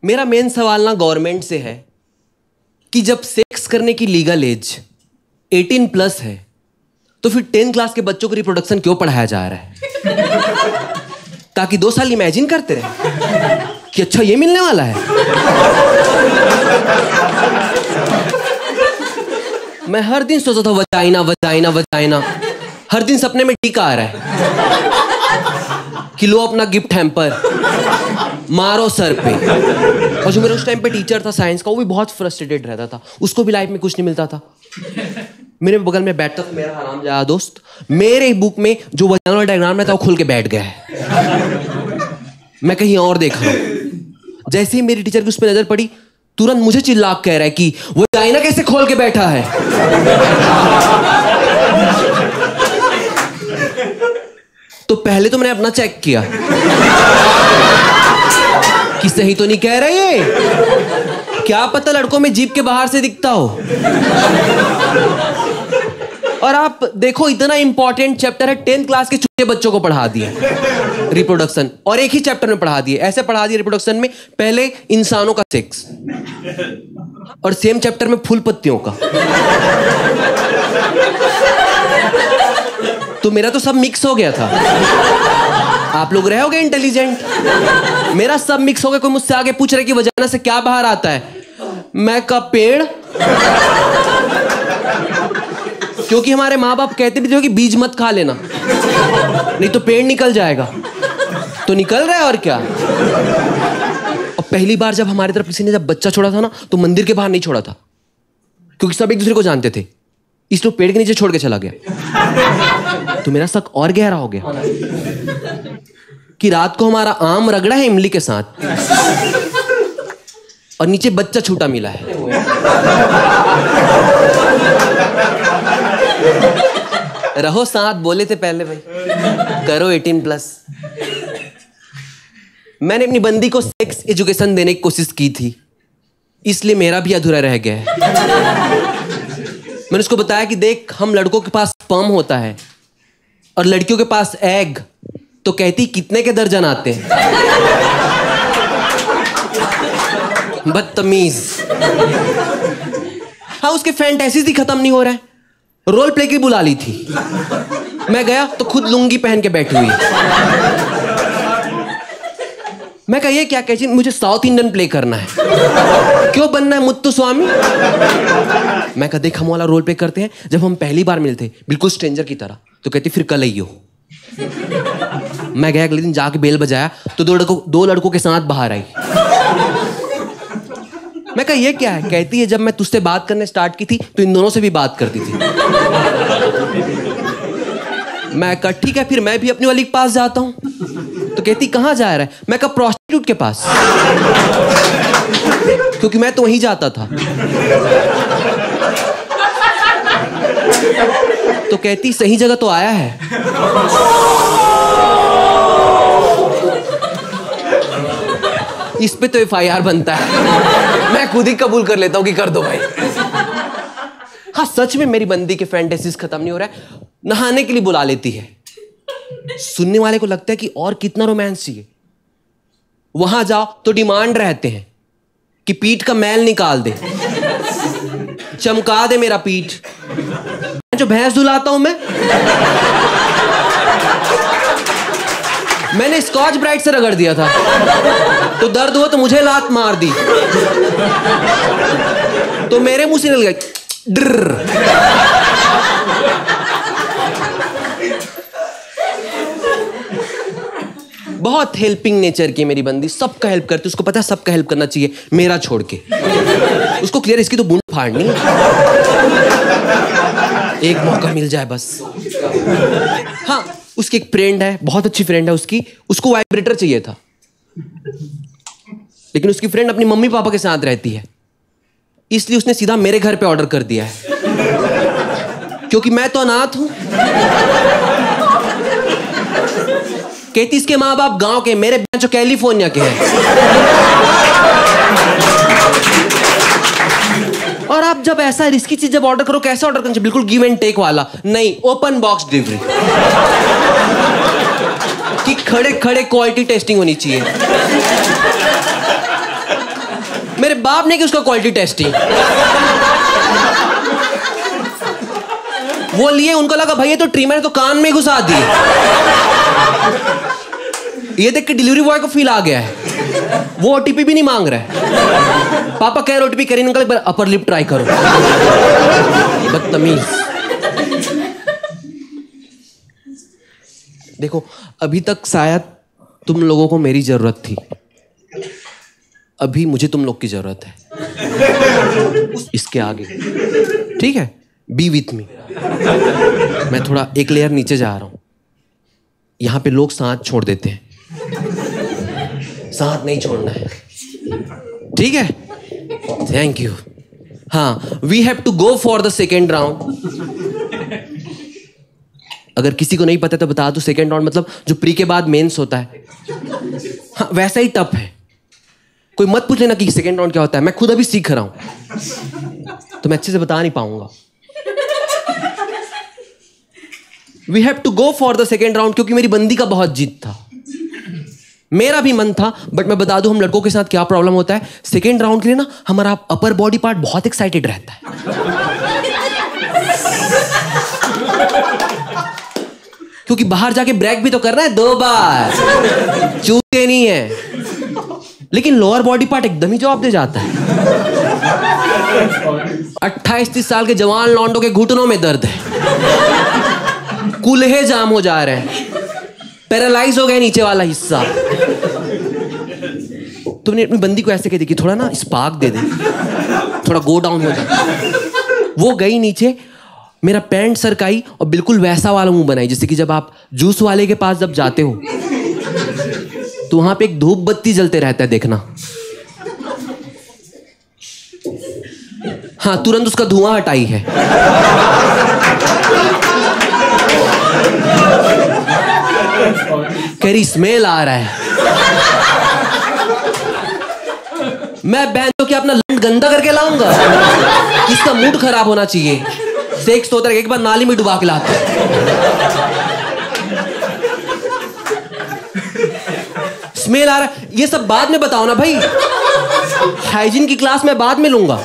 मेरा मेन सवाल ना गवर्नमेंट से है कि जब सेक्स करने की लीगल एज 18+ है तो फिर 10 क्लास के बच्चों को रिप्रोडक्शन क्यों पढ़ाया जा रहा है? ताकि 2 साल इमेजिन करते रहे कि अच्छा ये मिलने वाला है। मैं हर दिन सोचता था वजाइना वजाइना वजाइना, हर दिन सपने में टीका आ रहा है कि लो अपना गिफ्ट हैम्पर मारो सर पे। और जो मेरा उस टाइम पे टीचर था साइंस का, वो भी बहुत फ्रस्ट्रेटेड रहता था, उसको भी लाइफ में कुछ नहीं मिलता था। मेरे बगल में बैठता था मेरा हरामजादा दोस्त, मेरे बुक में जो वजाइनल डायग्राम में था वो खुल के बैठ गया है। मैं कहीं और देख रहा हूं। जैसे ही मेरी टीचर की उस पर नजर पड़ी, तुरंत मुझे चिल्ला कह रहा है कि वजाइना कैसे खोल के बैठा है। तो पहले तो मैंने अपना चेक किया कि सही तो नहीं कह रहे ये, क्या पता लड़कों में जीभ के बाहर से दिखता हो। और आप देखो इतना इंपॉर्टेंट चैप्टर है, 10th क्लास के छोटे बच्चों को पढ़ा दिया रिप्रोडक्शन, और एक ही चैप्टर में पढ़ा दिए। ऐसे पढ़ा दिया रिप्रोडक्शन में पहले इंसानों का सेक्स और सेम चैप्टर में फूल पत्तियों का। तो मेरा तो सब मिक्स हो गया था। आप लोग रहोगे इंटेलिजेंट, मेरा सब मिक्स हो गया। कोई मुझसे आगे पूछ रहे कि वजाइना से क्या बाहर आता है, मैं का पेड़। क्योंकि हमारे माँ बाप कहते भी थे कि बीज मत खा लेना नहीं तो पेड़ निकल जाएगा, तो निकल रहा है और क्या। और पहली बार जब हमारी तरफ किसी ने जब बच्चा छोड़ा था ना, तो मंदिर के बाहर नहीं छोड़ा था, क्योंकि सब एक दूसरे को जानते थे, इसलिए पेड़ के नीचे छोड़ के चला गया। तो मेरा शक और गहरा हो गया कि रात को हमारा आम रगड़ा है इमली के साथ और नीचे बच्चा छूटा मिला है। रहो साथ, बोले थे पहले भाई करो 18+। मैंने अपनी बंदी को सेक्स एजुकेशन देने की कोशिश की थी, इसलिए मेरा भी अधूरा रह गया है। मैंने उसको बताया कि देख, हम लड़कों के पास स्पर्म होता है और लड़कियों के पास एग, तो कहती कितने के दर्जन आते हैं। बदतमीज। हाँ, उसके फैंटेसीज ही खत्म नहीं हो रहा है। रोल प्ले की बुला ली थी, मैं गया तो खुद लुंगी पहन के बैठी हुई। मैं कहा ये क्या कहती, मुझे साउथ इंडियन प्ले करना है। क्यों बनना है मुत्तु स्वामी? मैं कहा देख, हम वाला रोल प्ले करते हैं जब हम पहली बार मिलते बिल्कुल स्ट्रेंजर की तरह। तो कहती फिर कल आइयो। मैं गया, अगले दिन जाके बेल बजाया तो दो लड़कों के साथ बाहर आई। मैं कहा ये क्या है? कहती है जब मैं तुझसे बात करने स्टार्ट की थी तो इन दोनों से भी बात करती थी। मैं कहा ठीक है, फिर मैं भी अपनी वाली के पास जाता हूं। तो कहती कहां जा रहा है? मैं कहा प्रोस्टिट्यूट के पास, क्योंकि मैं तो वहीं जाता था। तो कहती सही जगह तो आया है। इस पे तो FIR बनता है। मैं खुद ही कबूल कर लेता हूं कि कर दो भाई। हाँ, सच में मेरी बंदी के फैंटेसीज खत्म नहीं हो रहा है। नहाने के लिए बुला लेती है, सुनने वाले को लगता है कि और कितना रोमांस चाहिए। वहां जाओ तो डिमांड रहते हैं कि पीठ का मैल निकाल दे, चमका दे मेरा पीठ। जो भैंस धुलाता हूं मैंने स्कॉच ब्राइट से रगड़ दिया था, तो दर्द हुआ तो मुझे लात मार दी, तो मेरे मुंह से निकल गया ड्र। बहुत हेल्पिंग नेचर की मेरी बंदी, सबका हेल्प करती। उसको पता है सबका हेल्प करना चाहिए, मेरा छोड़ के। उसको क्लियर, इसकी तो बूंद फाड़नी, एक मौका मिल जाए बस। हाँ, उसकी एक फ्रेंड है, बहुत अच्छी फ्रेंड है उसकी, उसको वाइब्रेटर चाहिए था, लेकिन उसकी फ्रेंड अपनी मम्मी पापा के साथ रहती है, इसलिए उसने सीधा मेरे घर पे ऑर्डर कर दिया है, क्योंकि मैं तो अनाथ हूं। कहती इसके माँ बाप गांव के, मेरे बेंचो कैलिफोर्निया के हैं। और आप जब ऐसा रिस्की चीज जब ऑर्डर करो, कैसे ऑर्डर करना चाहिए? बिल्कुल गिव एंड टेक वाला नहीं, ओपन बॉक्स डिलीवरी कि खड़े खड़े क्वालिटी टेस्टिंग होनी चाहिए। बाप ने कि उसका क्वालिटी टेस्टिंग। वो लिए, उनको लगा भाई ये तो ट्रिमर है, तो कान में घुसा दी। ये देख के डिलीवरी बॉय को फील आ गया है, वो ओटीपी भी नहीं मांग रहा है। पापा कह रहे ओटीपी करें, एक बार अपर लिप ट्राई करो। बदतमीज। देखो अभी तक शायद तुम लोगों को मेरी जरूरत थी, अभी मुझे तुम लोग की जरूरत है इसके आगे, ठीक है? B with me. मैं थोड़ा एक लेयर नीचे जा रहा हूं। यहां पे लोग साथ छोड़ देते हैं, साथ नहीं छोड़ना है, ठीक है? Thank you. हाँ, we have to go for the second round. अगर किसी को नहीं पता तो बता दो, सेकेंड राउंड मतलब जो प्री के बाद मेंस होता है। हाँ, वैसा ही टफ है। कोई मत पूछ लेना कि सेकेंड राउंड क्या होता है, मैं खुद अभी सीख रहा हूं तो मैं अच्छे से बता नहीं पाऊंगा। We have to go for the second round, क्योंकि मेरी बंदी का बहुत जिद था, मेरा भी मन था। बट मैं बता दूं हम लड़कों के साथ क्या प्रॉब्लम होता है, सेकेंड राउंड के लिए ना हमारा अपर बॉडी पार्ट बहुत एक्साइटेड रहता है। क्योंकि बाहर जाके ब्रेक भी तो करना है 2 बार, चूके नहीं है। लेकिन लोअर बॉडी पार्ट एकदम ही जवाब दे जाता है। 28-30 साल के जवान लौंडों के घुटनों में दर्द है, कूल्हे जाम हो जा रहे हैं, पैरालाइज हो गए नीचे वाला हिस्सा। तुमने अपनी बंदी को ऐसे कह दी कि थोड़ा ना स्पार्क दे दे, थोड़ा गो डाउन हो जाए। वो गई नीचे, मेरा पैंट सरकाई और बिल्कुल वैसा वाला मुंह बनाई जैसे कि जब आप जूस वाले के पास जब जाते हो तो वहां पे एक धूप बत्ती जलते रहता है, देखना। हाँ, तुरंत उसका धुआं हटाई है। कैरी स्मेल आ रहा है। मैं बहन तो क्या अपना लंड गंदा करके लाऊंगा? इसका मूड खराब होना चाहिए। सेक्स तो एक बार नाली में डुबा के लाते। स्मेल आ रहा है, ये सब बाद में बताओ ना भाई। हाइजीन की क्लास में बाद में लूंगा,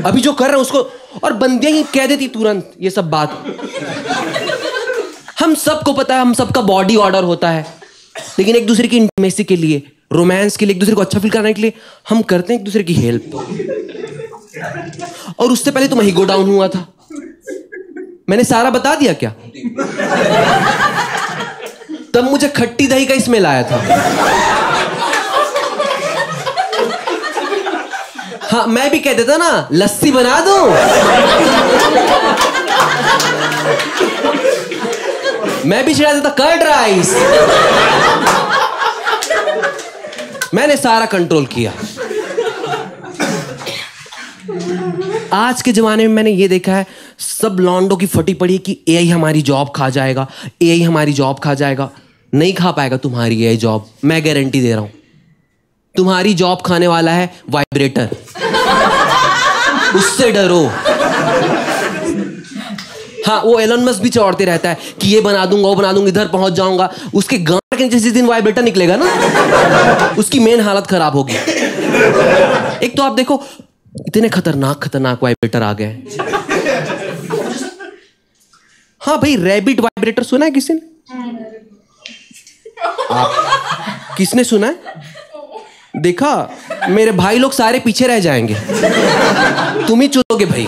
अभी जो कर रहे हैं उसको। और बंदियां ही कह देती तुरंत ये सब बात। हम सबको पता है, हम सबका बॉडी ऑर्डर होता है, लेकिन एक दूसरे की इंटीमेसी के लिए, रोमांस के लिए, एक दूसरे को अच्छा फील कराने के लिए हम करते हैं एक दूसरे की हेल्प। और उससे पहले तो मैं ही गो डाउन हुआ था। मैंने सारा बता दिया क्या? तब मुझे खट्टी दही का स्मेल आया था। हाँ, मैं भी कह देता ना लस्सी बना दो। मैं भी छिड़ा देता कर्ड राइस। मैंने सारा कंट्रोल किया। आज के जमाने में मैंने ये देखा है, सब लॉन्डो की फटी पड़ी है कि एआई हमारी जॉब खा जाएगा, एआई हमारी जॉब खा जाएगा। नहीं खा पाएगा तुम्हारी एआई जॉब, मैं गारंटी दे रहा हूं। तुम्हारी जॉब खाने वाला है वाइब्रेटर, उससे डरो। हाँ, वो एलन मस्क भी चौड़ते रहता है कि ये बना दूंगा, वो बना दूंगा, इधर पहुंच जाऊंगा। उसके गांड के नीचे जिस दिन वाइब्रेटर निकलेगा ना, उसकी मेन हालत खराब होगी। एक तो आप देखो, इतने खतरनाक वाइब्रेटर आ गए। हाँ भाई, रैबिट वाइब्रेटर सुना है किसी ने? किसने सुना है? देखा, मेरे भाई लोग सारे पीछे रह जाएंगे, तुम ही चुनोगे भाई।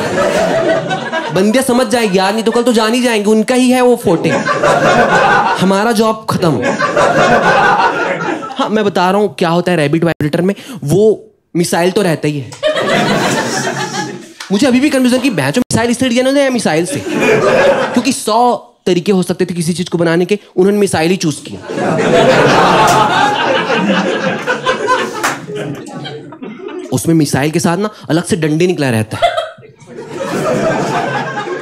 बंदियां समझ जाएंगी यार, नहीं तो कल तो जान ही जाएंगे, उनका ही है वो फोटे। हमारा जॉब खत्म। हाँ, मैं बता रहा हूं क्या होता है रैबिट वाइब्रेटर में। वो मिसाइल तो रहता ही है। मुझे अभी भी कंफ्यूजन की बैच मिसाइल इससे डिजाइन या मिसाइल से, क्योंकि 100 तरीके हो सकते थे किसी चीज को बनाने के, उन्होंने मिसाइल ही चूज किया। उसमें मिसाइल के साथ ना अलग से डंडे निकला रहता है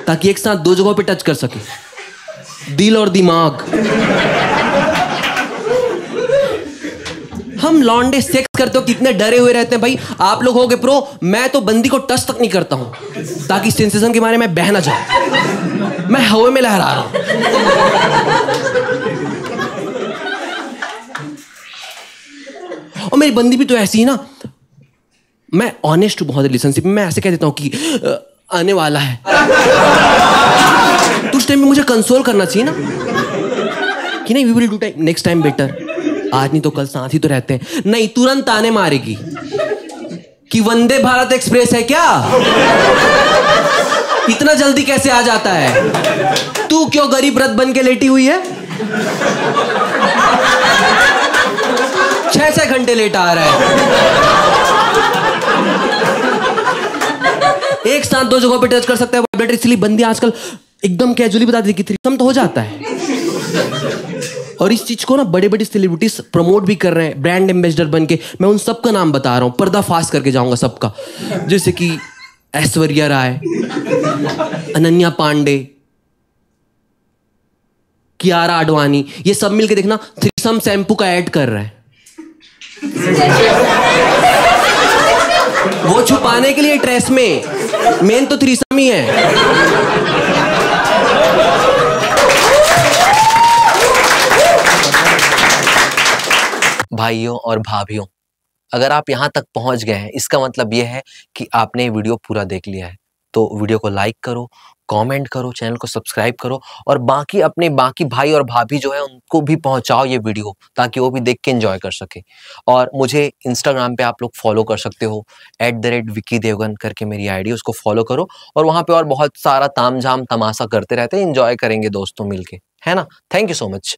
ताकि एक साथ 2 जगहों पे टच कर सके, दिल और दिमाग। हम लौंडे सेक्स करते हो कितने डरे हुए रहते हैं भाई। आप लोग होगे प्रो, मैं तो बंदी को टच तक नहीं करता हूं ताकि सेंसेशन के बारे में बह ना जाए। मैं हवा में लहरा रहा हूं। और मेरी बंदी भी तो ऐसी ही ना, मैं ऑनेस्ट हूँ बहुत रिलेशनशिप में, मैं ऐसे कह देता हूँ कि आने वाला है। तो उस टाइम में मुझे कंसोल करना चाहिए ना कि नहीं, we will do time next time better, आज नहीं तो कल साथ ही तो रहते हैं। नहीं, तुरंत ताने मारेगी कि वंदे भारत एक्सप्रेस है क्या, इतना जल्दी कैसे आ जाता है, तू क्यों गरीब रथ बन के लेटी हुई है, 6-6 घंटे लेट आ रहा है, एक साथ 2 जगहों पे टच कर सकता है, वाइब्रेटर इसलिए बंदी आजकल एकदम कैजुअली बता देती कि थ्रीसम तो हो जाता है। और इस चीज को ना बड़े बड़े सेलिब्रिटीज प्रमोट भी कर रहे हैं ब्रांड एम्बेसडर बन के। मैं उन सबका नाम बता रहा हूं, पर्दाफाश करके जाऊंगा सबका, जैसे कि ऐश्वर्या राय, अनन्या पांडे, कियारा आडवाणी, ये सब मिलके देखना थ्रीसम शैम्पू का ऐड कर रहा है। वो छुपाने के लिए ड्रेस में, मेन तो थ्रीसम ही है। भाइयों और भाभियों, अगर आप यहाँ तक पहुँच गए हैं, इसका मतलब ये है कि आपने वीडियो पूरा देख लिया है। तो वीडियो को लाइक करो, कमेंट करो, चैनल को सब्सक्राइब करो और बाकी भाई और भाभी जो है उनको भी पहुँचाओ ये वीडियो, ताकि वो भी देख के एंजॉय कर सके। और मुझे इंस्टाग्राम पे आप लोग फॉलो कर सकते हो, @विक्की देवगन करके मेरी आईडी, उसको फॉलो करो। और वहाँ पे और बहुत सारा तामझाम तमाशा करते रहते हैं, एंजॉय करेंगे दोस्तों मिलके, है ना। Thank you so much.